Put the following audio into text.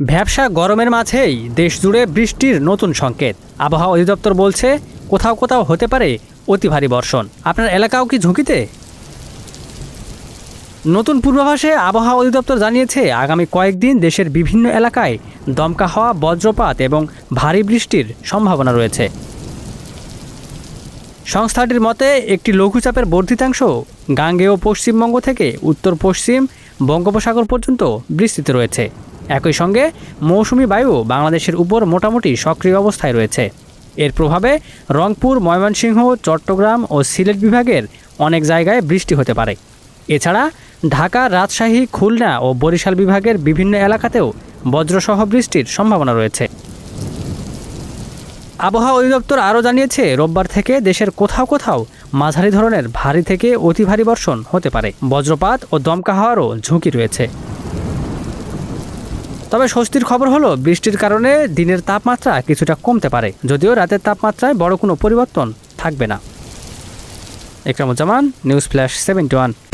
ভ্যাপসা গরমের মাঝেই দেশজুড়ে বৃষ্টির নতুন সংকেত। আবহাওয়া অধিদপ্তর বলছে কোথাও কোথাও হতে পারে অতি ভারী বর্ষণ। আপনার এলাকাও কি ঝুঁকিতে? নতুন পূর্বাভাসে আবহাওয়া অধিদপ্তর জানিয়েছে আগামী কয়েকদিন দেশের বিভিন্ন এলাকায় দমকা হওয়া, বজ্রপাত এবং ভারী বৃষ্টির সম্ভাবনা রয়েছে। সংস্থাটির মতে একটি লঘুচাপের বর্ধিতাংশ গাঙ্গেয় পশ্চিমবঙ্গ থেকে উত্তর পশ্চিম বঙ্গোপসাগর পর্যন্ত বিস্তৃত রয়েছে। একই সঙ্গে মৌসুমি বায়ু বাংলাদেশের উপর মোটামুটি সক্রিয় অবস্থায় রয়েছে। এর প্রভাবে রংপুর, ময়মনসিংহ, চট্টগ্রাম ও সিলেট বিভাগের অনেক জায়গায় বৃষ্টি হতে পারে। এছাড়া ঢাকা, রাজশাহী, খুলনা ও বরিশাল বিভাগের বিভিন্ন এলাকাতেও বজ্রসহ বৃষ্টির সম্ভাবনা রয়েছে। আবহাওয়া অধিদপ্তর আরও জানিয়েছে রোববার থেকে দেশের কোথাও কোথাও মাঝারি ধরনের ভারী থেকে অতি ভারী বর্ষণ হতে পারে। বজ্রপাত ও দমকা হওয়ারও ঝুঁকি রয়েছে। তবে স্বস্তির খবর হলো বৃষ্টির কারণে দিনের তাপমাত্রা কিছুটা কমতে পারে, যদিও রাতের তাপমাত্রায় বড় কোনো পরিবর্তন থাকবে না। Ekramuzzaman, news flash 71।